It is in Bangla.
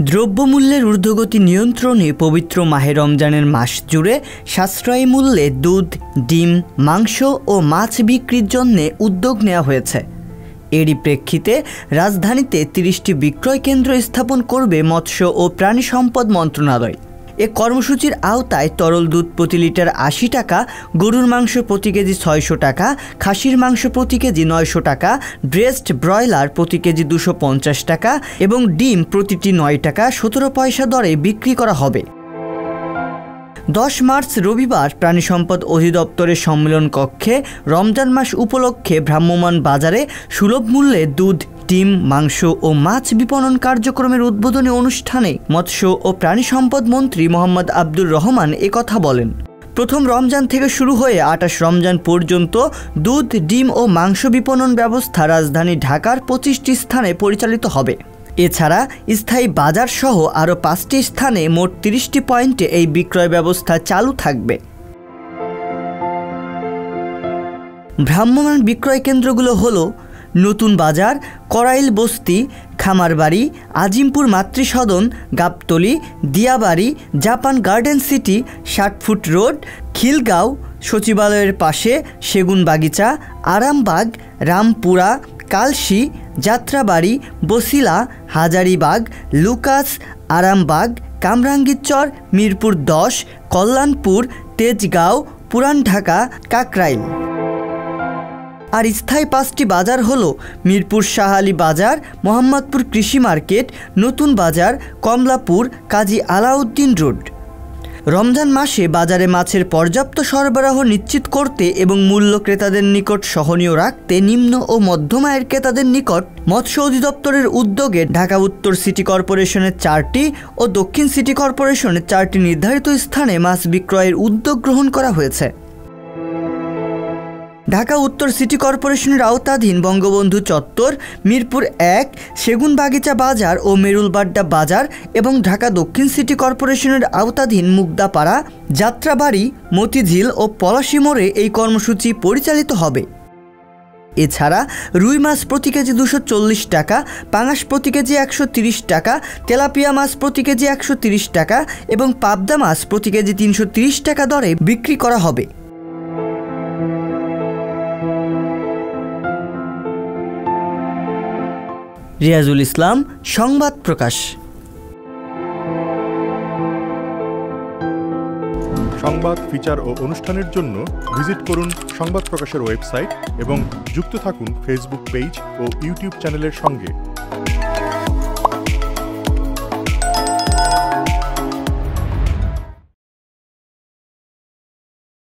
দ্রব্যমূল্যের ঊর্ধ্বগতি নিয়ন্ত্রণে পবিত্র মাহে রমজানের মাস জুড়ে সাশ্রয়ী মূল্যে দুধ, ডিম, মাংস ও মাছ বিক্রির জন্য উদ্যোগ নেওয়া হয়েছে। এরই প্রেক্ষিতে রাজধানীতে ৩০টি বিক্রয় কেন্দ্র স্থাপন করবে মৎস্য ও প্রাণী সম্পদ মন্ত্রণালয়। এ কর্মসূচির আওতায় তরল দুধ প্রতি লিটার ৮০ টাকা, গরুর মাংস প্রতি কেজি ৬০০ টাকা, খাসির মাংস প্রতি কেজি ৯০০ টাকা, ব্রেস্ট ব্রয়লার প্রতি কেজি ২৫০ টাকা এবং ডিম প্রতিটি ৯ টাকা ১৭ পয়সা দরে বিক্রি করা হবে। ১০ মার্চ রবিবার প্রাণী সম্পদ অধিদপ্তরের সম্মেলন কক্ষে রমজান মাস উপলক্ষে ভ্রাম্যমাণ বাজারে সুলভ মূল্যে দুধ, ডিম, মাংস ও মাছ বিপণন কার্যক্রমের উদ্বোধনী অনুষ্ঠানে মৎস্য ও প্রাণী সম্পদ মন্ত্রী মোহাম্মদ আব্দুর রহমান একথা বলেন। প্রথম রমজান থেকে শুরু হয়ে ২৮ রমজান পর্যন্ত দুধ, ডিম ও মাংস বিপণন ব্যবস্থা রাজধানী ঢাকার ২৫টি স্থানে পরিচালিত হবে। এছাড়া স্থায়ী বাজার সহ আরও ৫টি স্থানে মোট ৩০টি পয়েন্টে এই বিক্রয় ব্যবস্থা চালু থাকবে। ভ্রাম্যমাণ বিক্রয় কেন্দ্রগুলো হলো নতুন বাজার, করাইল বস্তি, Khamarbari, Azimpur Matrisadan, Gabtoli, Diabari, Japan garden city, ৬০ foot road, Khilgaon, সচিবালয়ের পাশে সেগুনবাগিচা, আরামবাগ, রামপুরা, কালশি, যাত্রাবাড়ি, বসিলা, হাজারীবাগ, লুকাস, আরামবাগ, কামরাঙ্গীরচর, মিরপুর ১০, কল্যাণপুর, তেজগাঁও, পুরান ঢাকা, কাকরাইল। আর স্থায়ী ৫টি বাজার হলো মিরপুর শাহ আলী বাজার, মোহাম্মদপুর কৃষি মার্কেট, নতুন বাজার, কমলাপুর, কাজী আলাউদ্দিন রোড। রমজান মাসে বাজারে মাছের পর্যাপ্ত সরবরাহ নিশ্চিত করতে এবং মূল্য ক্রেতাদের নিকট সহনীয় রাখতে নিম্ন ও মধ্যম আয়ের ক্রেতাদের নিকট মৎস্য অধিদপ্তরের উদ্যোগে ঢাকা উত্তর সিটি কর্পোরেশনের ৪টি ও দক্ষিণ সিটি কর্পোরেশনের ৪টি নির্ধারিত স্থানে মাছ বিক্রয়ের উদ্যোগ গ্রহণ করা হয়েছে। ঢাকা উত্তর সিটি কর্পোরেশনের আওতাধীন বঙ্গবন্ধু চত্বর, মিরপুর ১, সেগুনবাগিচা বাজার ও মেরুলবাড্ডা বাজার এবং ঢাকা দক্ষিণ সিটি কর্পোরেশনের আওতাধীন মুগদাপাড়া, যাত্রাবাড়ি, মতিঝিল ও পলাশী মোড়ে এই কর্মসূচি পরিচালিত হবে। এছাড়া রুই মাছ প্রতি কেজি ২৪০ টাকা, পাঙাশ প্রতি কেজি ১৩০ টাকা, তেলাপিয়া মাছ প্রতি কেজি ১৩০ টাকা এবং পাবদা মাছ প্রতি কেজি ৩৩০ টাকা দরে বিক্রি করা হবে। রিয়াজুল ইসলাম, সংবাদ প্রকাশ। সংবাদ, ফিচার ও অনুষ্ঠানের জন্য ভিজিট করুন সংবাদ প্রকাশের ওয়েবসাইট এবং যুক্ত থাকুন ফেসবুক পেজ ও ইউটিউব চ্যানেলের সঙ্গে।